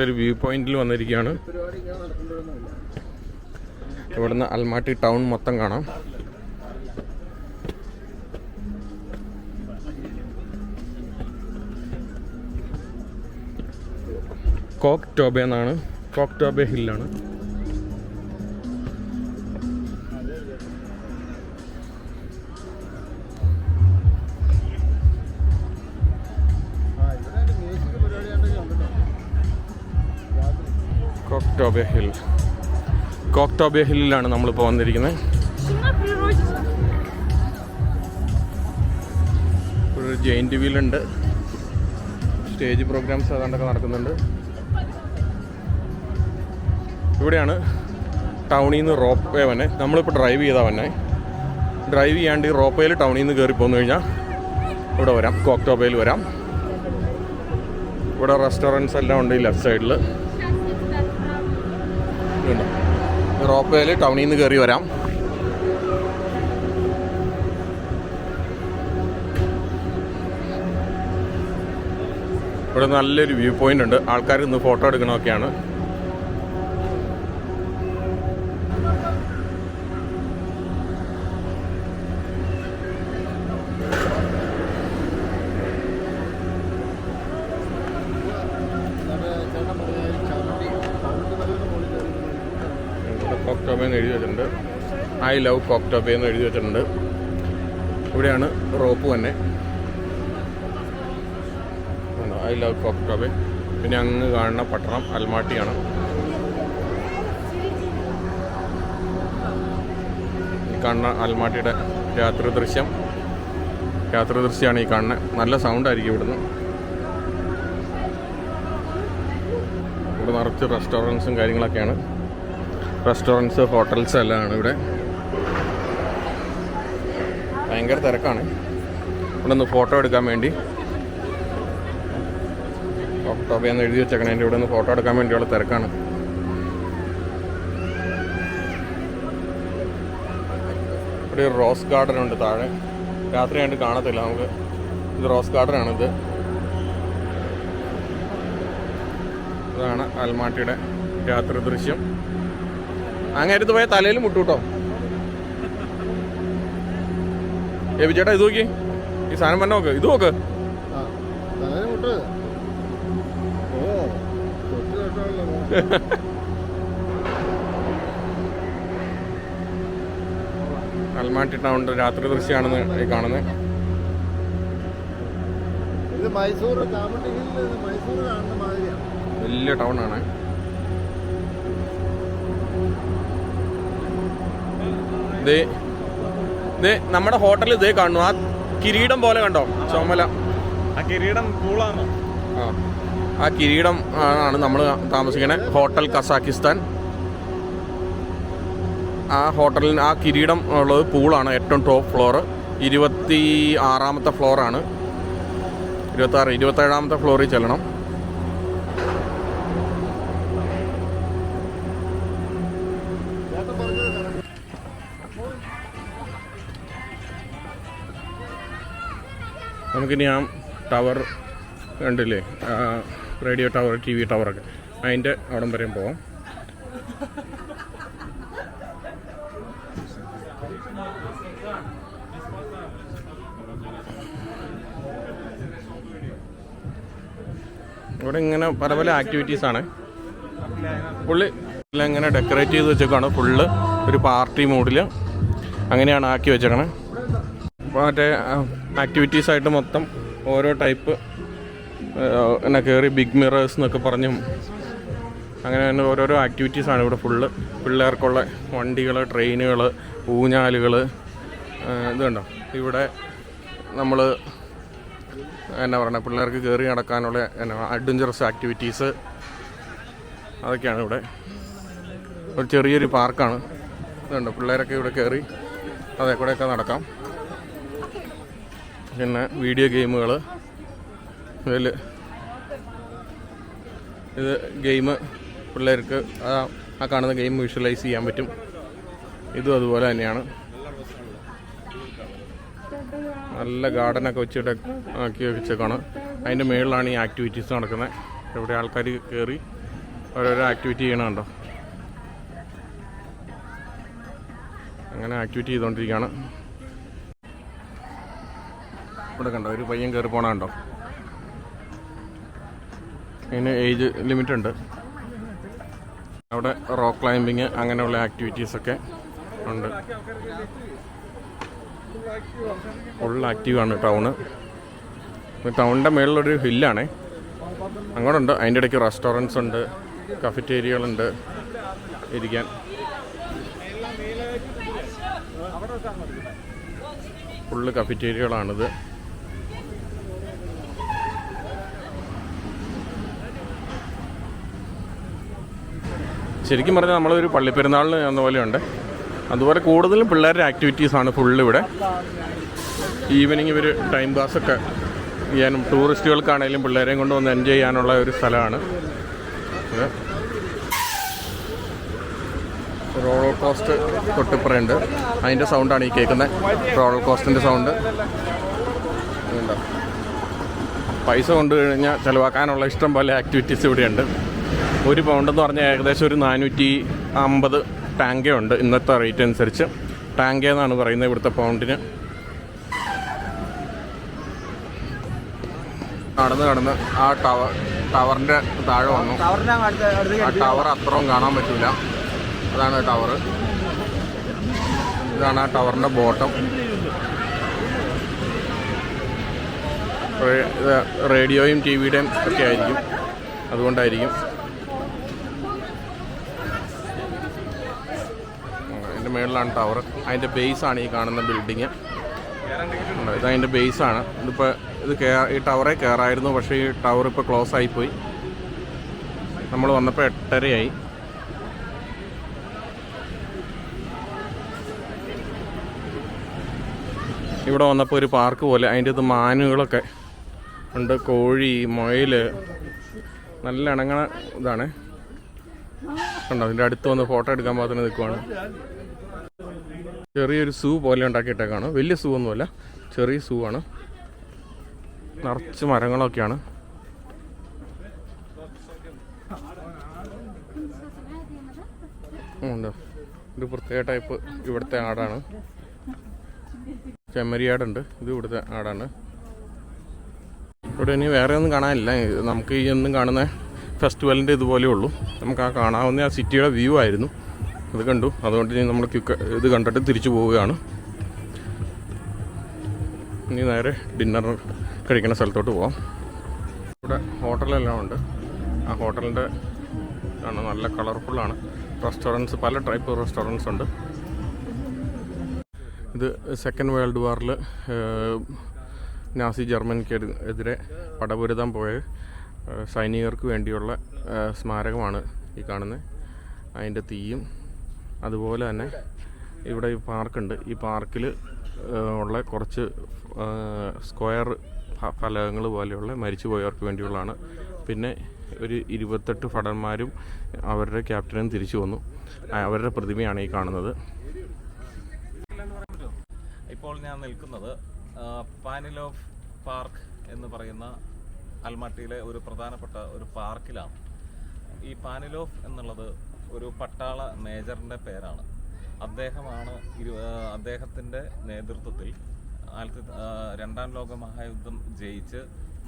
ഇവിടുത്തെ ഒരു വ്യൂ പോയിന്റിൽ വന്നിരിക്കുകയാണ്. ഇവിടുന്ന് അൽമാട്ടി ടൗൺ മൊത്തം കാണാം. കോക്ക് ടോബെ എന്നാണ്, കോക്ക് ടോബെ ഹില്ലാണ്. കോക്ക് ടോബെ ഹില്ലിലാണ് നമ്മളിപ്പോൾ വന്നിരിക്കുന്നത്. ഒരു ജെയിൻറ്റ് വീലുണ്ട്, സ്റ്റേജ് പ്രോഗ്രാംസ് ഏതാണ്ടൊക്കെ നടക്കുന്നുണ്ട്. ഇവിടെയാണ് ടൗണിൽ നിന്ന് റോപ്പ് വേ വന്നെ. നമ്മളിപ്പോൾ ഡ്രൈവ് ചെയ്താൽ വന്നെ. ഡ്രൈവ് ചെയ്യാണ്ട് ഈ റോപ്പ് വേയിൽ ടൗണിൽ നിന്ന് കയറി പോന്നു കഴിഞ്ഞാൽ ഇവിടെ വരാം, കോക്ക് ടോബയിൽ വരാം. ഇവിടെ റെസ്റ്റോറൻറ്റ്സ് എല്ലാം ഉണ്ട് ഈ ലെഫ്റ്റ് സൈഡിൽ. റോപ്പ് വേയിൽ ടൗണിൽ നിന്ന് കയറി വരാം. ഇവിടെ നല്ലൊരു വ്യൂ പോയിന്റ് ഉണ്ട്. ആൾക്കാർ ഇന്ന് ഫോട്ടോ എടുക്കണമൊക്കെയാണ്. കോക്ക് ടോബെ എന്ന് എഴുതി വെച്ചിട്ടുണ്ട്. ഐ ലവ് കോക്ക് ടോബെ എന്ന് എഴുതി വെച്ചിട്ടുണ്ട്. ഇവിടെയാണ് റോപ്പ് തന്നെ. I love Kok Tobe. പിന്നെ അങ്ങ് കാണുന്ന പട്ടണം അൽമാട്ടിയാണ്. ഈ കാണുന്ന അൽമാട്ടിയുടെ രാത്രി ദൃശ്യമാണ് ഈ കാണുന്നത്. നല്ല സൗണ്ടായിരിക്കും ഇവിടുന്ന്. ഇവിടെ നിറച്ച് റെസ്റ്റോറൻറ്റ്സും കാര്യങ്ങളൊക്കെയാണ്. റെസ്റ്റോറൻറ്റ്സ്, ഹോട്ടൽസ് എല്ലാം ആണ് ഇവിടെ. ഭയങ്കര തിരക്കാണ്. ഇവിടെ നിന്ന് ഫോട്ടോ എടുക്കാൻ വേണ്ടി കോക്ക് ടോബെ എന്ന് എഴുതി വെച്ചേക്കണം. എൻ്റെ ഇവിടെ നിന്ന് ഫോട്ടോ എടുക്കാൻ വേണ്ടിയുള്ള തിരക്കാണ്. ഇവിടെ ഒരു റോസ് ഗാർഡൻ ഉണ്ട് താഴെ. രാത്രി ആയിട്ട് കാണത്തില്ല നമുക്ക്. ഇത് റോസ് ഗാർഡനാണിത്. ഇതാണ് അൽമാട്ടിയുടെ രാത്രി ദൃശ്യം. അങ്ങേരത്ത് പോയ തലയിൽ മുട്ടൂട്ടോ. ചേട്ടാ ഇത് നോക്കി, ഈ സാധനം തന്നെ നോക്ക്, ഇത് നോക്ക്. അൽമാട്ടി ടൗണിന്റെ രാത്രി ദൃശ്യമാണെന്ന് ഈ കാണുന്നത്. വലിയ ടൗണാണ്. നമ്മുടെ ഹോട്ടൽ ഇതേ കാണുന്നു. ആ കിരീടം പോലെ കണ്ടോ, ചുമല. ആ കിരീടം കൂളാണോ? ആ കിരീടം ആണ് നമ്മൾ താമസിക്കണേ. Hotel Kazakhstan. ആ ഹോട്ടലിന് ആ കിരീടം ഉള്ളത് പൂളാണ്. ഏറ്റവും ടോപ്പ് ഫ്ലോർ 26ാമത്തെ ഫ്ലോറാണ്. 27ാമത്തെ ഫ്ലോറിൽ ചെല്ലണം. നമുക്കിനി ആ ടവർ കണ്ടില്ലേ, റേഡിയോ ടവർ, TV ടവറൊക്കെ, അതിൻ്റെ അവിടം വരെയും പോവാം. ഇവിടെ ഇങ്ങനെ പല പല ആക്ടിവിറ്റീസാണ്. പുള്ളി ഇങ്ങനെ ഡെക്കറേറ്റ് ചെയ്ത് വെച്ചേക്കാണ്. ഫുള്ള് ഒരു പാർട്ടി മൂഡിൽ അങ്ങനെയാണ് ആക്കി വെച്ചേക്കണേ. മറ്റേ ആക്ടിവിറ്റീസായിട്ട് മൊത്തം ഓരോ ടൈപ്പ് എന്നെ കയറി ബിഗ് മിറേഴ്സ് എന്നൊക്കെ പറഞ്ഞും അങ്ങനെ തന്നെ ഓരോരോ ആക്ടിവിറ്റീസാണ് ഇവിടെ ഫുള്ള്. പിള്ളേർക്കുള്ള വണ്ടികൾ, ട്രെയിനുകൾ, ഊഞ്ഞാലുകൾ. ഇത് കണ്ടോ, ഇവിടെ നമ്മൾ എന്നാ പറയുക, പിള്ളേർക്ക് കയറി നടക്കാനുള്ള അഡ്വഞ്ചറസ് ആക്ടിവിറ്റീസ് അതൊക്കെയാണ് ഇവിടെ. ഒരു ചെറിയൊരു പാർക്കാണ്. ഇതുണ്ട്, പിള്ളേരൊക്കെ ഇവിടെ കയറി അതേ കൂടെയൊക്കെ നടക്കാം. പിന്നെ വീഡിയോ ഗെയിമുകൾ, ഇത് ഗെയിം പിള്ളേർക്ക് ആ കാണുന്ന ഗെയിം വിഷ്വലൈസ് ചെയ്യാൻ പറ്റും. ഇതും അതുപോലെ തന്നെയാണ്. നല്ല ഗാർഡനൊക്കെ വെച്ചിട്ട് ആക്കി വെച്ചേക്കാണ്. അതിൻ്റെ മുകളിലാണ് ഈ ആക്ടിവിറ്റീസ് നടക്കുന്നത്. ഇവിടെ ആൾക്കാർ കയറി ഓരോരോ ആക്ടിവിറ്റി ചെയ്യണുണ്ടോ. അങ്ങനെ ആക്ടിവിറ്റി ചെയ്തുകൊണ്ടിരിക്കുകയാണ്. ഇവിടെ കണ്ടോ ഒരു പയ്യൻ കയറി പോണുണ്ടോ. അതിന് ഏജ് ലിമിറ്റ് ഉണ്ട്. അവിടെ റോക്ക് ക്ലൈമ്പിങ് അങ്ങനെയുള്ള ആക്ടിവിറ്റീസൊക്കെ ഉണ്ട്. ഫുൾ ആക്റ്റീവാണ് ടൗണ്. ടൗണിൻ്റെ മേളിലൊരു ഹില്ലാണേ, അങ്ങോട്ടുണ്ട്. അതിൻ്റെ ഇടയ്ക്ക് റെസ്റ്റോറൻറ്റ്സ് ഉണ്ട്, കഫറ്റേരിയകളുണ്ട് ഇരിക്കാൻ. ഫുള്ള് കഫറ്റേരിയകളാണിത്. ശരിക്കും പറഞ്ഞാൽ നമ്മളൊരു പള്ളിപ്പെരുന്നാളിന് എന്ന പോലെയുണ്ട്. അതുപോലെ കൂടുതലും പിള്ളേരുടെ ആക്ടിവിറ്റീസാണ് ഫുള്ള് ഇവിടെ. ഈവനിങ് ഇവർ ടൈം പാസൊക്കെ ചെയ്യാനും ടൂറിസ്റ്റുകൾക്കാണെങ്കിലും പിള്ളേരെയും കൊണ്ട് വന്ന് എൻജോയ് ചെയ്യാനുള്ള ഒരു സ്ഥലമാണ്. റോളർ കോസ്റ്റ് തൊട്ടിപ്പുറയുണ്ട്. അതിൻ്റെ സൗണ്ടാണ് ഈ കേൾക്കുന്നത്, റോളർ കോസ്റ്റിൻ്റെ സൗണ്ട്. പൈസ കൊണ്ടു കഴിഞ്ഞാൽ ചിലവാക്കാനുള്ള ഇഷ്ടം പോലെ ആക്ടിവിറ്റീസ് ഇവിടെയുണ്ട്. ഒരു പൗണ്ടെന്ന് പറഞ്ഞാൽ ഏകദേശം ഒരു 450 ടാങ്കേ ഉണ്ട് ഇന്നത്തെ റേറ്റ് അനുസരിച്ച്. ടാങ്കേ എന്നാണ് പറയുന്നത് ഇവിടുത്തെ പൗണ്ടിന്. നടന്ന് ആ ടവറിൻ്റെ താഴെ വന്നു. ആ ടവർ അത്രയും കാണാൻ പറ്റില്ല. അതാണ് ടവർ. ഇതാണ് ആ ടവറിൻ്റെ ബോട്ടം. റേഡിയോയും ടി വിയുടെയും ഒക്കെ ആയിരിക്കും, അതുകൊണ്ടായിരിക്കും. അതിൻ്റെ മേളിലാണ് ടവർ. അതിൻ്റെ ബേസാണ് ഈ കാണുന്ന ബിൽഡിങ്. ഇതതിൻ്റെ ബേസാണ്. ഇതിപ്പോൾ ഈ ടവറേ കയറായിരുന്നു, പക്ഷേ ഈ ടവർ ഇപ്പോൾ ക്ലോസ് ആയിപ്പോയി. നമ്മൾ വന്നപ്പോൾ 8:30 ഇവിടെ വന്നപ്പോൾ ഒരു പാർക്ക് പോലെ. അതിൻ്റെ ഇത് മാനുകളൊക്കെ ഉണ്ട്, കോഴി, മുയൽ, നല്ല ഇണങ്ങണ ഇതാണ്. കണ്ടോ, അതിൻ്റെ അടുത്ത് വന്ന് ഫോട്ടോ എടുക്കാൻ പാകത്തിന് നിൽക്കുവാണ്. ചെറിയൊരു സൂ പോലെ ഉണ്ടാക്കിയിട്ടേക്കാണ്. വലിയ സൂ ഒന്നുമല്ല, ചെറിയ സൂ ആണ്. നിറച്ച് മരങ്ങളൊക്കെയാണ്. ഉണ്ട്. ഒരു പ്രത്യേക ടൈപ്പ് ഇവിടുത്തെ ആടാണ്. ചെമ്മരിയാടുണ്ട്. ഇത് ഇവിടുത്തെ ആടാണ്. ഇവിടെ ഇനി വേറെ ഒന്നും കാണാനില്ല. നമുക്ക് ഈ ഒന്നും കാണുന്ന ഫെസ്റ്റിവലിൻ്റെ ഇതുപോലെ ഉള്ളൂ. നമുക്ക് ആ കാണാവുന്ന ആ സിറ്റിയുടെ വ്യൂ ആയിരുന്നു, അത് കണ്ടു. അതുകൊണ്ട് ഇനി നമ്മൾ ഇത് കണ്ടിട്ട് തിരിച്ചു പോവുകയാണ്. ഇനി നേരെ ഡിന്നർ കഴിക്കുന്ന സ്ഥലത്തോട്ട് പോവാം. ഇവിടെ ഹോട്ടലെല്ലാം ഉണ്ട്. ആ ഹോട്ടലിൻ്റെ ആണ് നല്ല കളർഫുള്ളാണ്. റെസ്റ്റോറൻറ്റ്സ്, പല ടൈപ്പ് റെസ്റ്റോറൻറ്റ്സ് ഉണ്ട്. ഇത് സെക്കൻഡ് വേൾഡ് വാറിൽ നാസി ജർമ്മനിക്കെതിരെ പടപൊരുതാൻ പോയ സൈനികർക്ക് വേണ്ടിയുള്ള സ്മാരകമാണ് ഈ കാണുന്നത്. അതിൻ്റെ തീയും അതുപോലെ തന്നെ ഇവിടെ ഈ പാർക്കുണ്ട്. ഈ പാർക്കിൽ ഉള്ള കുറച്ച് സ്ക്വയർ ഫലകങ്ങൾ പോലെയുള്ള മരിച്ചുപോയവർക്ക് വേണ്ടിയുള്ളതാണ്. പിന്നെ ഒരു 28 ഭടന്മാരും അവരുടെ ക്യാപ്റ്റനും തിരിച്ചു വന്നു. അവരുടെ പ്രതിമയാണ് ഈ കാണുന്നത്. ഇപ്പോൾ ഞാൻ നിൽക്കുന്നത് പാനിലോഫ് പാർക്ക് എന്ന് പറയുന്ന അൽമാട്ടിയിലെ ഒരു പ്രധാനപ്പെട്ട ഒരു പാർക്കിലാണ്. ഈ പാനിലോഫ് എന്നുള്ളത് ഒരു പട്ടാള മേജറിൻ്റെ പേരാണ്. അദ്ദേഹത്തിൻ്റെ നേതൃത്വത്തിൽ രണ്ടാം ലോക മഹായുദ്ധം ജയിച്ച്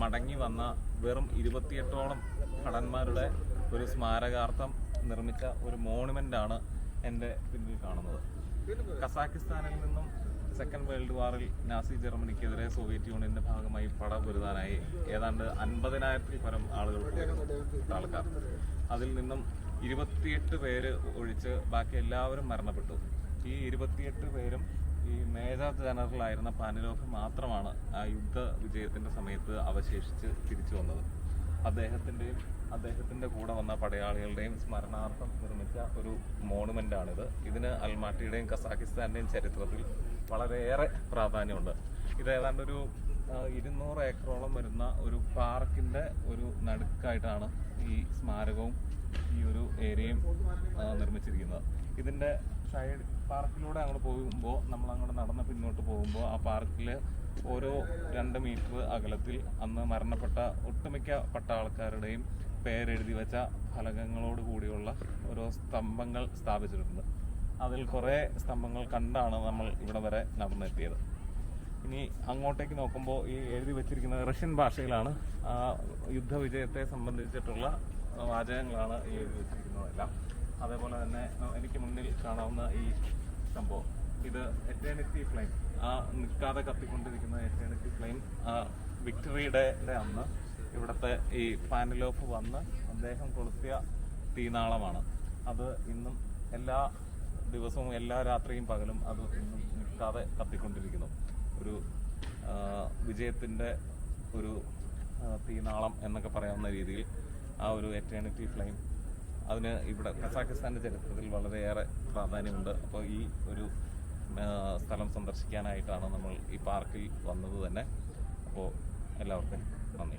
മടങ്ങി വന്ന വെറും 28ഓളം ഭടന്മാരുടെ ഒരു സ്മാരകാർത്ഥം നിർമ്മിച്ച ഒരു മോണുമെൻ്റാണ് എൻ്റെ പിന്നിൽ കാണുന്നത്. കസാക്കിസ്ഥാനിൽ നിന്നും സെക്കൻഡ് വേൾഡ് വാറിൽ നാസി ജർമ്മനിക്കെതിരെ സോവിയറ്റ് യൂണിയൻ്റെ ഭാഗമായി പടപൊരുതാനായി ഏതാണ്ട് 50,000-ൽ പരം ആളുകൾ പോയിരുന്നു, ആൾക്കാർ. അതിൽ നിന്നും 28 പേര് ഒഴിച്ച് ബാക്കി എല്ലാവരും മരണപ്പെട്ടു. ഈ 28 പേരും ഈ മേജർ ജനറലായിരുന്ന പാനിലോഫ് മാത്രമാണ് ആ യുദ്ധ വിജയത്തിൻ്റെ സമയത്ത് അവശേഷിച്ച് തിരിച്ചു വന്നത്. അദ്ദേഹത്തിൻ്റെ കൂടെ വന്ന പടയാളികളുടെയും സ്മരണാർത്ഥം നിർമ്മിച്ച ഒരു മോണുമെൻ്റാണിത്. ഇതിന് അൽമാട്ടിയുടെയും കസാക്കിസ്ഥാൻ്റെയും ചരിത്രത്തിൽ വളരെയേറെ പ്രാധാന്യമുണ്ട്. ഇത് ഏതാണ്ട് ഒരു 200 ഏക്കറോളം വരുന്ന ഒരു പാർക്കിൻ്റെ ഒരു നടുക്കായിട്ടാണ് ഈ സ്മാരകവും ഈ ഒരു ഏരിയയും നിർമ്മിച്ചിരിക്കുന്നത്. ഇതിൻ്റെ സൈഡ് പാർക്കിലൂടെ അങ്ങോട്ട് പോകുമ്പോൾ, നമ്മൾ അങ്ങോട്ട് നടന്ന് പിന്നോട്ട് പോകുമ്പോൾ ആ പാർക്കിൽ ഓരോ 2 മീറ്റർ അകലത്തിൽ അന്ന് മരണപ്പെട്ട ഒട്ടുമിക്ക പട്ടാൾക്കാരുടെയും പേരെഴുതി വെച്ച ഫലകങ്ങളോട് കൂടിയുള്ള ഓരോ സ്തംഭങ്ങൾ സ്ഥാപിച്ചിട്ടുണ്ട്. അതിൽ കുറേ സ്തംഭങ്ങൾ കണ്ടാണ് നമ്മൾ ഇവിടെ വരെ നടന്നെത്തിയത്. ഇനി അങ്ങോട്ടേക്ക് നോക്കുമ്പോൾ ഈ എഴുതി വെച്ചിരിക്കുന്നത് റഷ്യൻ ഭാഷയിലാണ്. ആ യുദ്ധവിജയത്തെ സംബന്ധിച്ചിട്ടുള്ള വാചകങ്ങളാണ് ഈ എഴുതി വെച്ചിരിക്കുന്നതെല്ലാം. അതേപോലെ തന്നെ എനിക്ക് മുന്നിൽ കാണാവുന്ന ഈ സംഭവം, ഇത് എറ്റേണിറ്റി ഫ്ലെയിം, ആ നിൽക്കാതെ കത്തിക്കൊണ്ടിരിക്കുന്ന എറ്റേണിറ്റി ഫ്ലെയിം വിക്ടറിയുടെ അന്ന് ഇവിടുത്തെ ഈ പാനലോഫ് വന്ന് അദ്ദേഹം കൊളുത്തിയ തീനാളമാണ്. അത് ഇന്നും എല്ലാ ദിവസവും എല്ലാ രാത്രിയും പകലും അത് ഇന്നും നിൽക്കാതെ കത്തിക്കൊണ്ടിരിക്കുന്നു. ഒരു വിജയത്തിൻ്റെ ഒരു തീനാളം എന്നൊക്കെ പറയാവുന്ന രീതിയിൽ ആ ഒരു എറ്റേണിറ്റി ഫ്ലെയിം, അതിന് ഇവിടെ കസാഖിസ്ഥാൻ്റെ ചരിത്രത്തിൽ വളരെയേറെ പ്രാധാന്യമുണ്ട്. അപ്പോൾ ഈ ഒരു സ്ഥലം സന്ദർശിക്കാനായിട്ടാണ് നമ്മൾ ഈ പാർക്കിൽ വന്നത് തന്നെ. അപ്പോൾ എല്ലാവർക്കും നന്ദി.